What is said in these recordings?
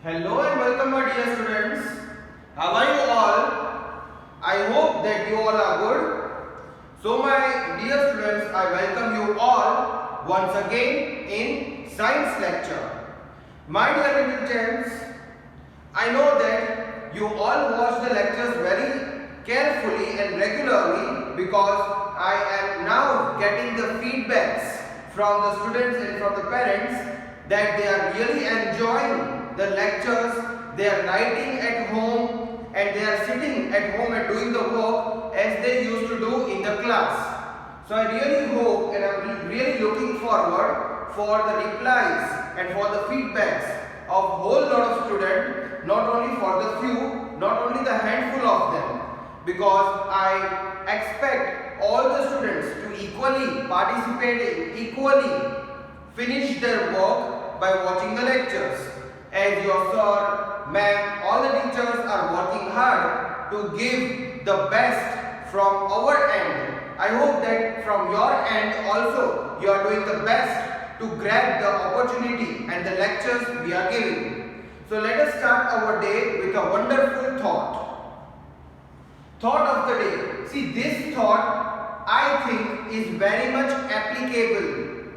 Hello and welcome my dear students. How are you all? I hope that you all are good. So my dear students, I welcome you all once again in science lecture. My dear little gents, I know that you all watch the lectures very carefully and regularly because I am now getting the feedbacks from the students and from the parents that they are really enjoying the lectures, they are writing at home and they are sitting at home and doing the work as they used to do in the class. So I really hope and I am really looking forward for the replies and for the feedbacks of whole lot of students, not only for the few, not only the handful of them, because I expect all the students to equally participate, equally finish their work by watching the lectures. As your sir, ma'am, all the teachers are working hard to give the best from our end. I hope that from your end also you are doing the best to grab the opportunity and the lectures we are giving. So let us start our day with a wonderful thought. Thought of the day. See, this thought I think is very much applicable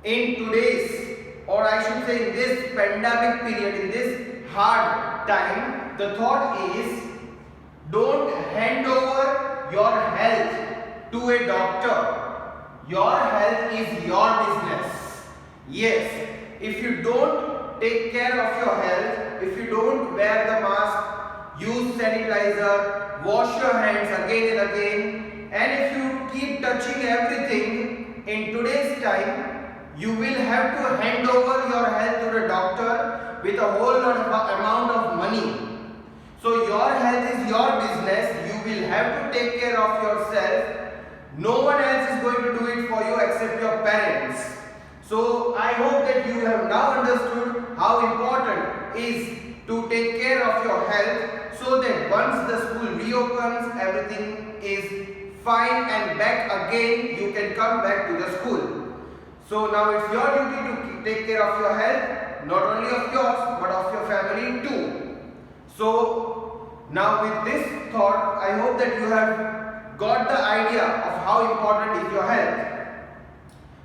in today's, or I should say in this pandemic period, in this hard time. The thought is, don't hand over your health to a doctor. Your health is your business. Yes, if you don't take care of your health, if you don't wear the mask, use sanitizer, wash your hands again and again, and if you keep touching everything in today's time, you will have to hand over your health to the doctor with a whole lot of amount of money. So your health is your business. You will have to take care of yourself. No one else is going to do it for you except your parents. So I hope that you have now understood how important is to take care of your health, so that once the school reopens, everything is fine and back again, you can come back to the school. So now it's your duty to take care of your health, not only of yours but of your family too. So now with this thought, I hope that you have got the idea of how important is your health.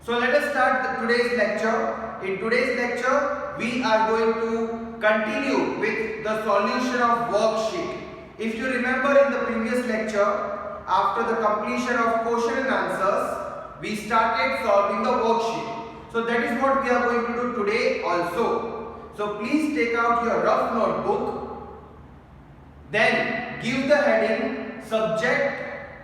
So let us start today's lecture. In today's lecture, we are going to continue with the solution of worksheet. If you remember in the previous lecture, after the completion of question and answers, we started solving the worksheet. So that is what we are going to do today also. So please take out your rough notebook. Then give the heading subject,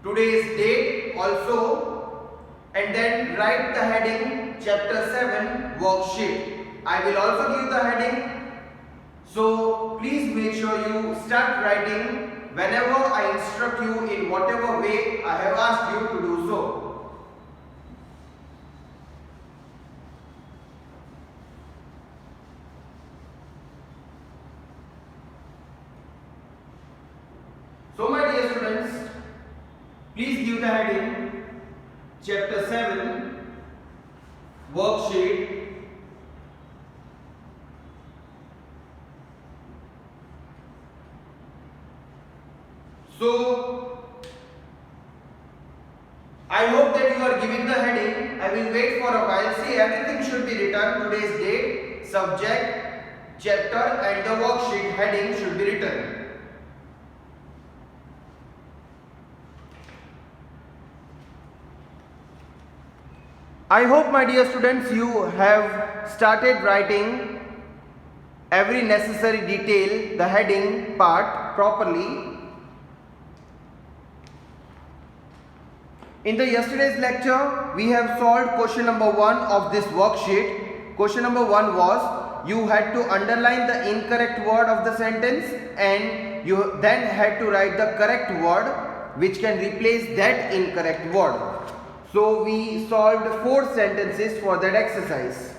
today's date also, and then write the heading chapter 7 worksheet. I will also give the heading. So please make sure you start writing whenever I instruct you in whatever way I have asked you to do so. So my dear students, please give the heading chapter 7 worksheet. So I hope that you are giving the heading. I will wait for a while. See, everything should be written. Today's date, subject, chapter and the worksheet heading should be written. I hope my dear students you have started writing every necessary detail, the heading part properly. In the yesterday's lecture, we have solved question number 1 of this worksheet. Question number 1 was, you had to underline the incorrect word of the sentence and you then had to write the correct word which can replace that incorrect word. So we solved 4 sentences for that exercise.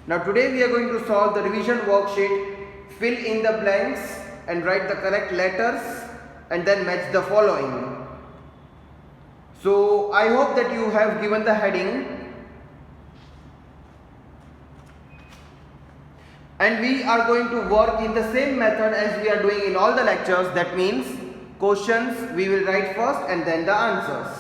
Now today we are going to solve the revision worksheet. Fill in the blanks and write the correct letters and then match the following. So I hope that you have given the heading. And we are going to work in the same method as we are doing in all the lectures. That means questions we will write first and then the answers.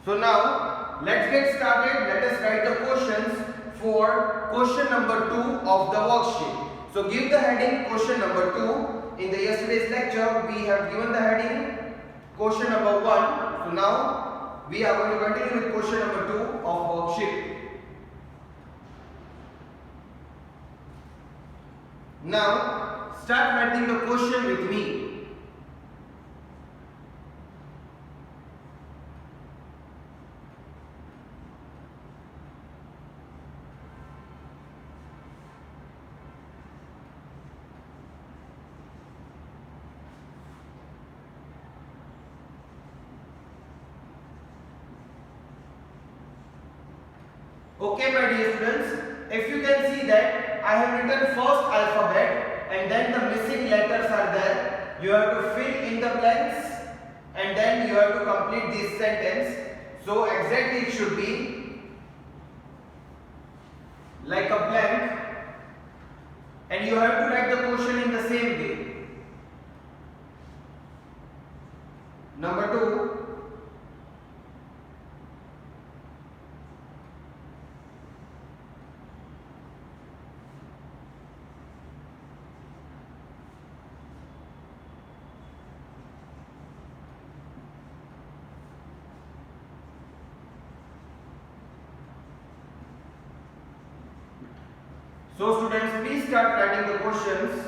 So now let's get started. Let us write the questions for question number 2 of the worksheet. So give the heading question number 2. In the yesterday's lecture we have given the heading question number 1. So now we are going to continue with question number 2 of worksheet. Now start writing the question with me. Okay, my dear students, if you can see that I have written first alphabet and then the missing letters are there. You have to fill in the blanks and then you have to complete this sentence. So exactly it should be like a blank and you have to write the question in the same way. Number 2. So students, please start writing the questions.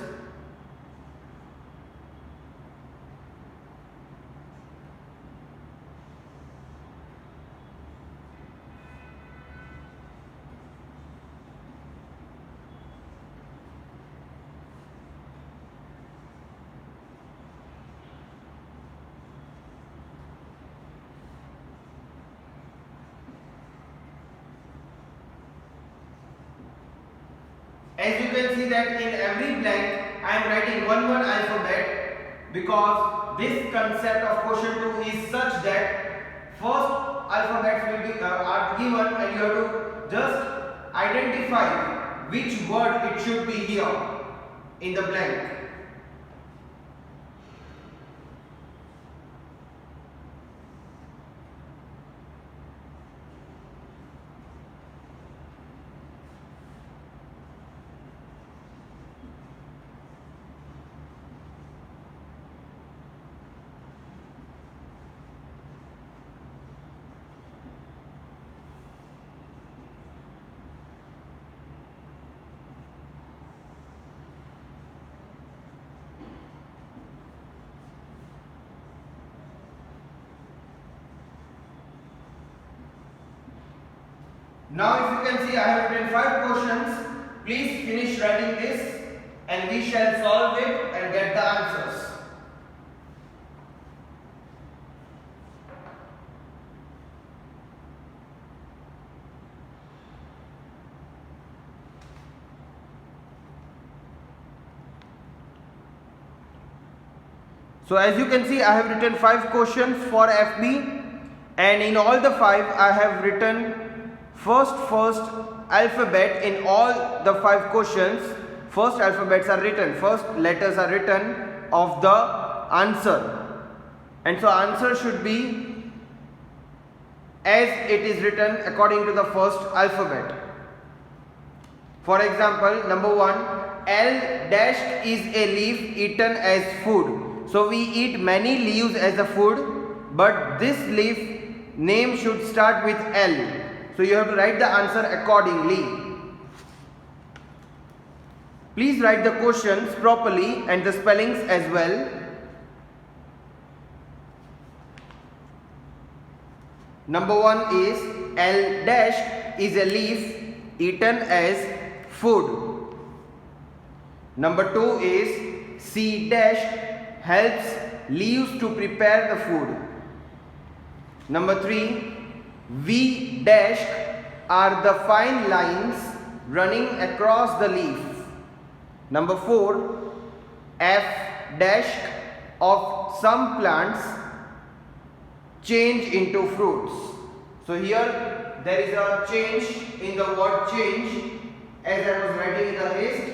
As you can see that in every blank I am writing one alphabet because this concept of question 2 is such that first alphabets will be are given and you have to just identify which word it should be here in the blank. Now if you can see I have written 5 questions. Please finish writing this and we shall solve it and get the answers. So as you can see I have written 5 questions for FB and in all the 5 I have written first alphabet in all the 5 questions. First alphabets are written, first letters are written of the answer, and so answer should be as it is written according to the first alphabet. For example, number 1, L dash is a leaf eaten as food. So we eat many leaves as a food, but this leaf name should start with L. So you have to write the answer accordingly. Please write the questions properly and the spellings as well. Number 1 is L dash is a leaf eaten as food. Number 2 is C dash helps leaves to prepare the food. Number 3, V dash are the fine lines running across the leaf. Number 4, F dash of some plants change into fruits. So here there is a change in the word change. As I was writing in the haste,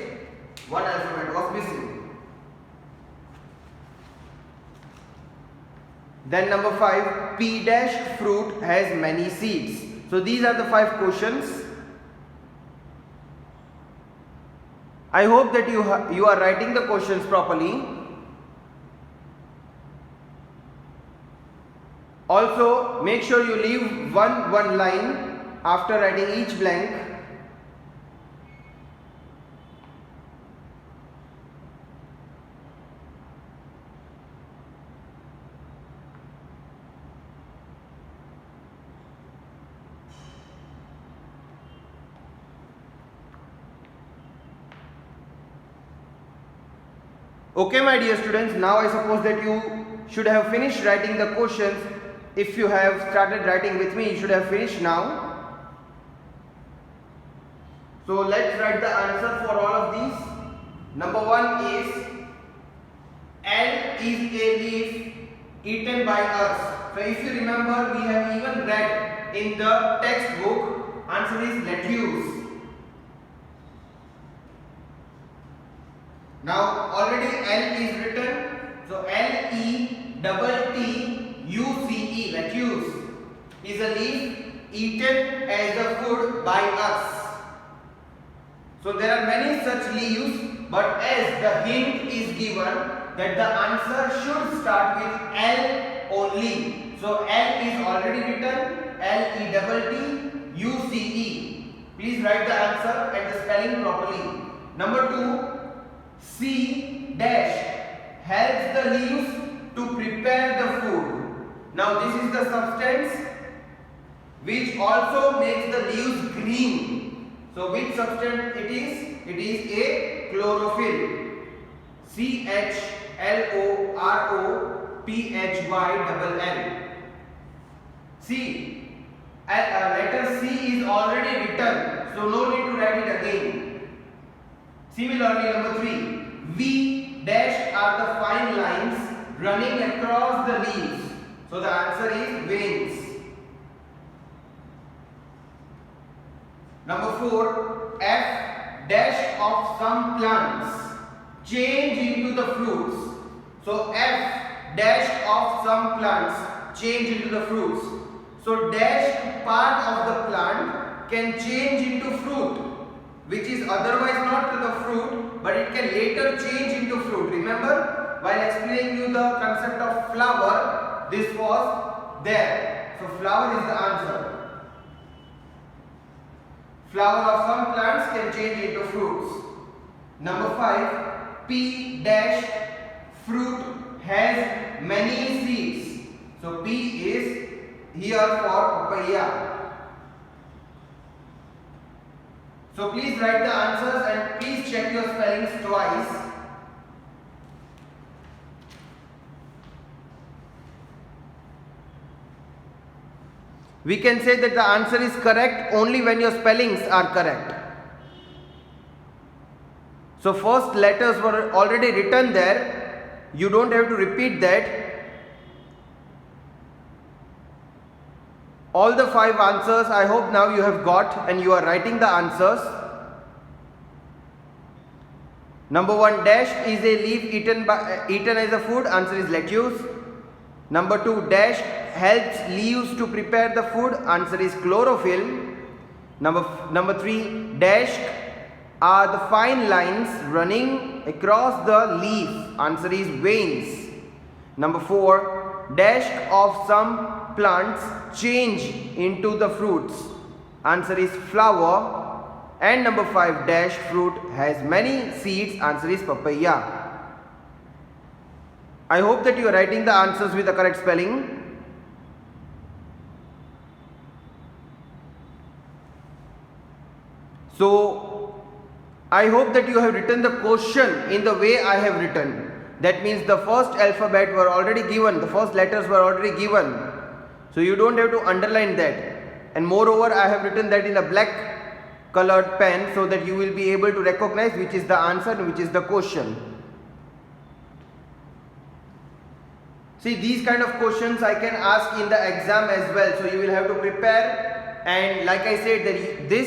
one alphabet was missing. Then number 5, P dash fruit has many seeds. So these are the 5 questions. I hope that you are writing the questions properly. Also, make sure you leave one line after writing each blank. Okay, my dear students, now I suppose that you should have finished writing the questions. If you have started writing with me, you should have finished now. So let's write the answer for all of these. Number 1 is L is a leaf eaten by us. So if you remember, we have even read in the textbook, answer is lettuce. Now already L is written, so L-E-T-T-U-C-E, lettuce, is a leaf eaten as a food by us. So there are many such leaves, but as the hint is given that the answer should start with L only. So L is already written, L-E-T-T-U-C-E. Please write the answer and the spelling properly. Number 2, C dash helps the leaves to prepare the food. Now this is the substance which also makes the leaves green. So which substance it is? It is a chlorophyll. CHLOROPHYLL. See, letter C is already written, so no need to write it again. Similarly, number 3, V dash are the fine lines running across the leaves. So the answer is veins. Number 4, F dash of some plants change into the fruits. So F dash of some plants change into the fruits. So dash part of the plant can change into fruit, which is otherwise not the fruit, but it can later change into fruit. Remember, while explaining you the concept of flower, this was there. So flower is the answer. Flower of some plants can change into fruits. Number 5, P dash fruit has many seeds. So P is here for papaya. So please write the answers and please check your spellings twice. We can say that the answer is correct only when your spellings are correct. So first letters were already written there. You don't have to repeat that. All the 5 answers I hope now you have got and you are writing the answers. Number 1, dash is a leaf eaten as a food. Answer is lettuce. Number 2, dash helps leaves to prepare the food. Answer is chlorophyll. Number 3, dash are the fine lines running across the leaf. Answer is veins. Number 4, dash of some plants change into the fruits. Answer is flower. And number 5, dash fruit has many seeds. Answer is papaya. I hope that you are writing the answers with the correct spelling. So I hope that you have written the question in the way I have written. That means the first alphabet were already given, the first letters were already given. So you don't have to underline that. And moreover, I have written that in a black colored pen so that you will be able to recognize which is the answer and which is the question. See, these kind of questions I can ask in the exam as well, so you will have to prepare. And like I said, that this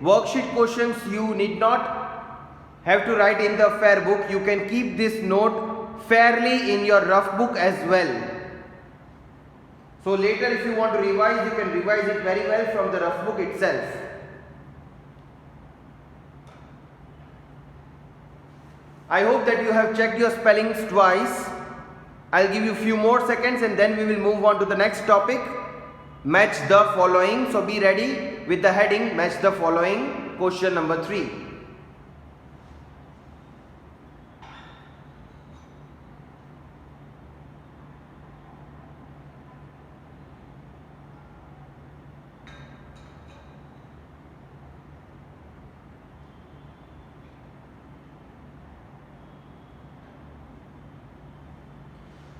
worksheet questions you need not have to write in the fair book. You can keep this note fairly in your rough book as well. So later if you want to revise, you can revise it very well from the rough book itself. I hope that you have checked your spellings twice. I'll give you few more seconds and then we will move on to the next topic. Match the following. So be ready with the heading match the following. Question number 3.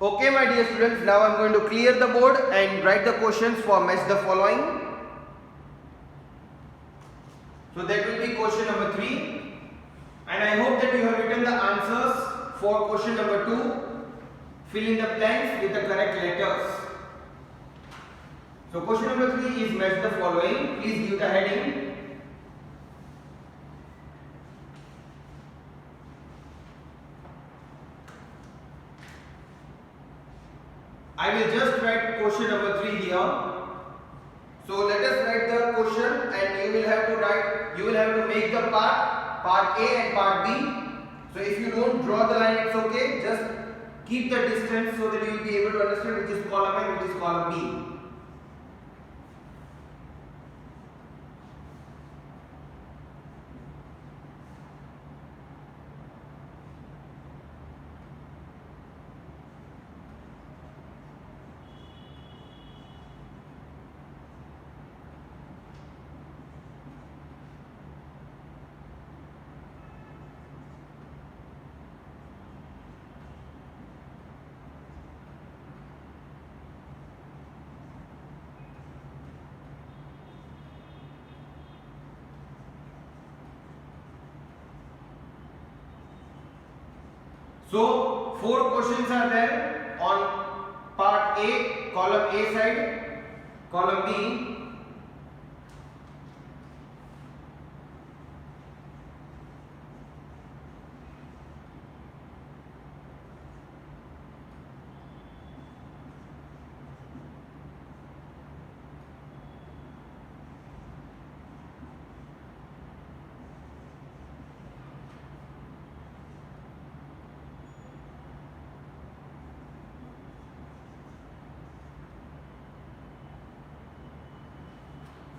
Okay, my dear students, now I am going to clear the board and write the questions for match the following. So that will be question number 3, and I hope that you have written the answers for question number 2. Fill in the blanks with the correct letters. So question number 3 is match the following. Please give the heading. I will just write question number 3 here. So let us write the question, and you will have to make the part A and part B. So if you don't draw the line, it's okay. Just keep the distance so that you will be able to understand which is column A and which is column B. So 4 questions are there on part A, column A side, column B.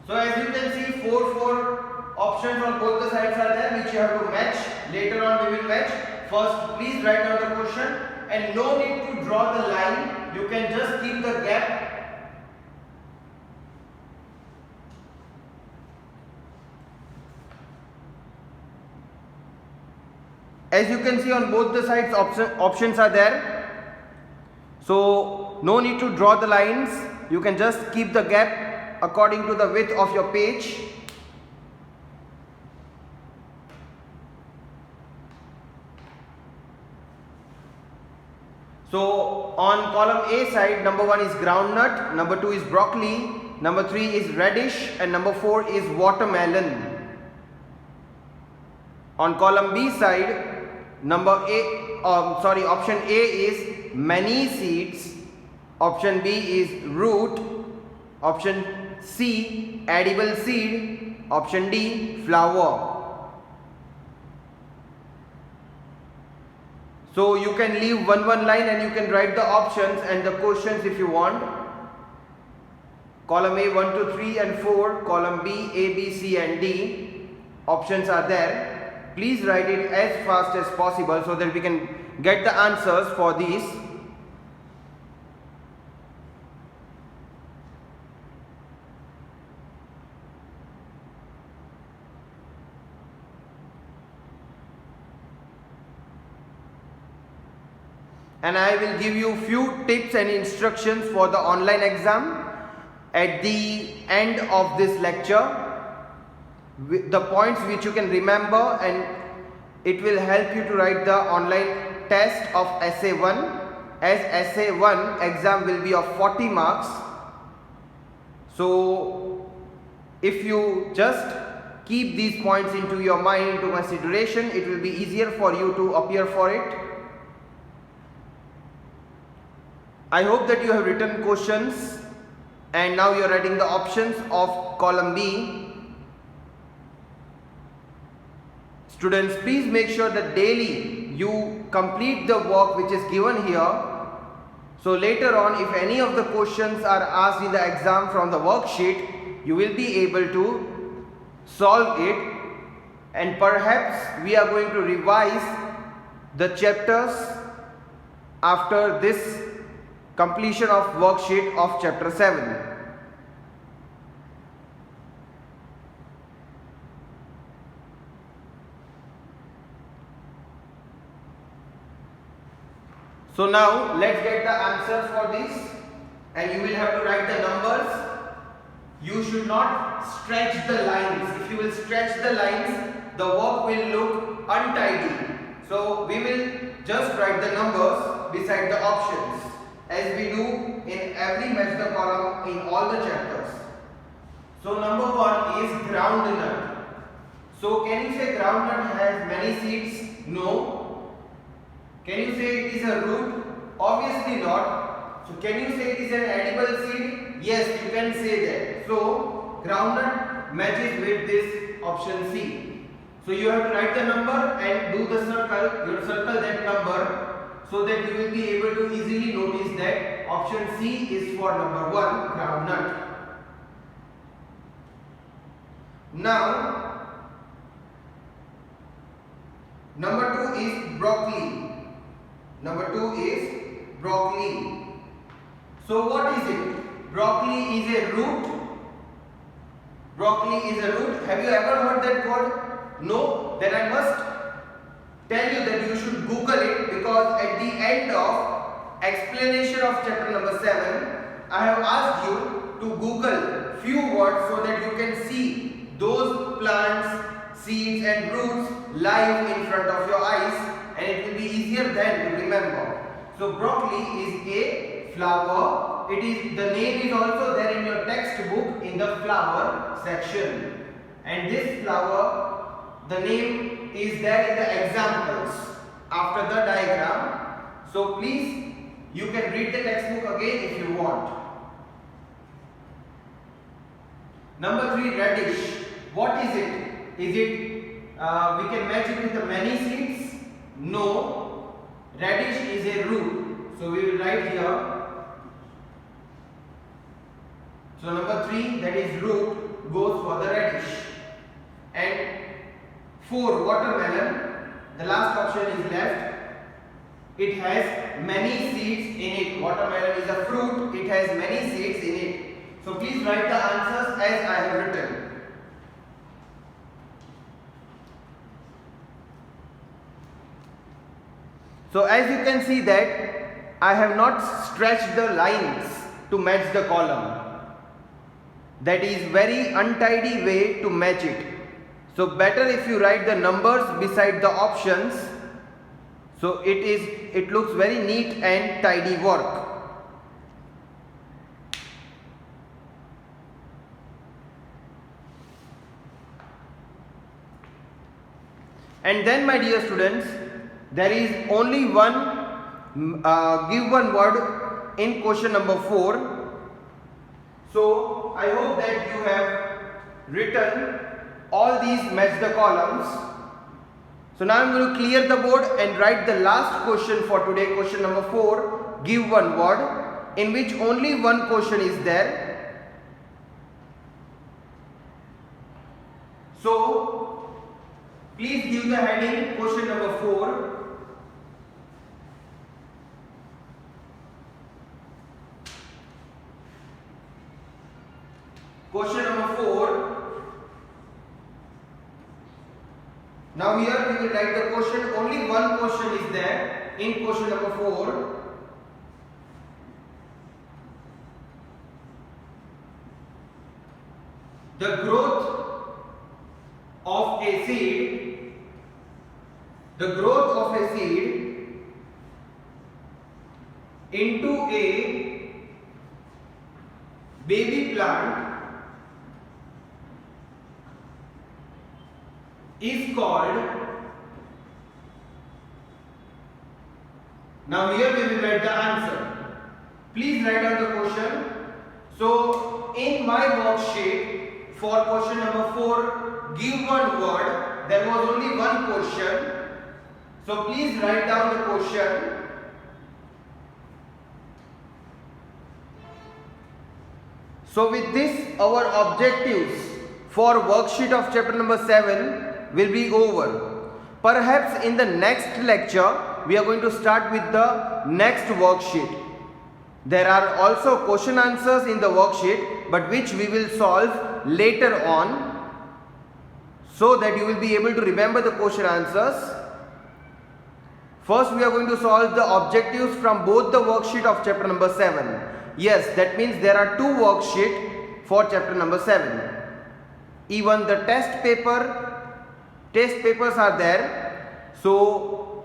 So as you can see, 4 options on both the sides are there which you have to match. Later on we will match. First, please write down the question, and no need to draw the line. You can just keep the gap. As you can see, on both the sides options are there. So no need to draw the lines. You can just keep the gap according to the width of your page. So on column A side, number 1 is groundnut, number 2 is broccoli, number 3 is radish, and number 4 is watermelon. On column B side, option A is many seeds, option B is root, option C edible seed, option D flower. So you can leave one line and you can write the options and the questions if you want. Column A 1 to 3 and 4, column B A, B, C and D. Options are there. Please write it as fast as possible so that we can get the answers for these. And I will give you few tips and instructions for the online exam at the end of this lecture, with the points which you can remember, and it will help you to write the online test of essay 1. as essay 1 exam will be of 40 marks. So if you just keep these points into your mind, into consideration, it will be easier for you to appear for it. I hope that you have written questions and now you are writing the options of column B. Students, please make sure that daily you complete the work which is given here. So later on, if any of the questions are asked in the exam from the worksheet, you will be able to solve it, and perhaps we are going to revise the chapters after this completion of worksheet of chapter 7. So now let's get the answer for this, and you will have to write the numbers. You should not stretch the lines. If you will stretch the lines, the work will look untidy. So we will just write the numbers beside the options, as we do in every match the column in all the chapters. So number 1 is groundnut. So can you say groundnut has many seeds? No. Can you say it is a root? Obviously not. So can you say it is an edible seed? Yes, you can say that. So groundnut matches with this option C. So you have to write the number and do the circle. You circle that number so that you will be able to easily notice that option C is for number 1, groundnut. Now number 2 is broccoli. Number 2 is broccoli. So what is it? Broccoli is a root. Broccoli is a root. Have you ever heard that word? No? Then I must tell you that you should Google it, because at the end of explanation of chapter number 7, I have asked you to Google few words so that you can see those plants, seeds and roots live in front of your eyes, and it will be easier then to remember. So broccoli is a flower. It is, the name is also there in your textbook in the flower section, and this flower, the name is there in the examples after the diagram. So please, you can read the textbook again if you want. Number 3, radish. What is it? Is it we can match it with the many seeds? No. Radish is a root. So we will write here. So number 3, that is root, goes for the radish. And 4, watermelon. The last option is left. It has many seeds in it. Watermelon is a fruit. It has many seeds in it. So please write the answers as I have written. So as you can see that I have not stretched the lines to match the column. That is very untidy way to match it. So better if you write the numbers beside the options. So it looks very neat and tidy work. And then my dear students, there is only one give one word in question number 4. So I hope that you have written all these match the columns. So now I am going to clear the board and write the last question for today, question number 4, give one word, in which only one question is there. So please give the heading question number 4. Question number 4. Now here we will write the question. Only one question is there in question number 4. The growth of a seed. The growth of a seed baby plant is called. Now here we will write the answer. Please write down the question. So in my worksheet for question number 4, give one word, there was only one question. So please write down the question. So with this, our objectives for worksheet of chapter number 7 will be over. Perhaps in the next lecture, we are going to start with the next worksheet. There are also question answers in the worksheet, but which we will solve later on, so that you will be able to remember the question answers. First, we are going to solve the objectives from both the worksheet of chapter number 7. Yes, that means there are 2 worksheets for chapter number 7. Even the test papers are there. So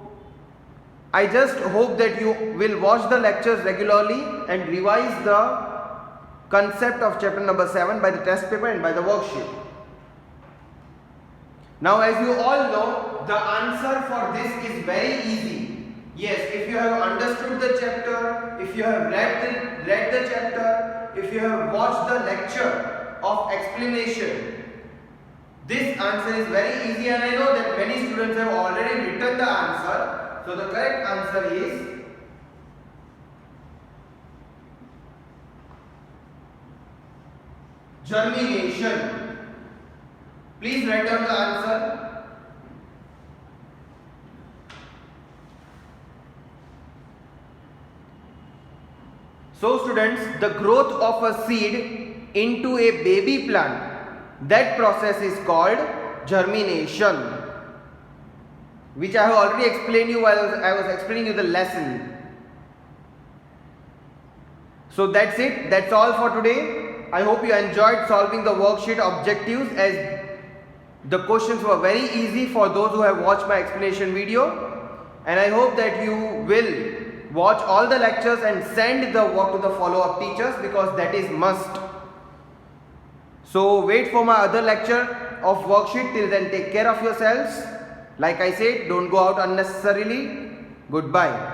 I just hope that you will watch the lectures regularly and revise the concept of chapter number 7 by the test paper and by the worksheet. Now, as you all know, the answer for this is very easy. Yes, if you have understood the chapter, if you have read the chapter, if you have watched the lecture of explanation, this answer is very easy, and I know that many students have already written the answer. So the correct answer is germination. Please write down the answer. So students, the growth of a seed into a baby plant, that process is called germination, which I have already explained you while I was explaining you the lesson. So that's it. That's all for today. I hope you enjoyed solving the worksheet objectives, as the questions were very easy for those who have watched my explanation video. And I hope that you will watch all the lectures and send the work to the follow-up teachers, because that is must. So wait for my other lecture of worksheet. Till then, take care of yourselves. Like I said, don't go out unnecessarily. Goodbye.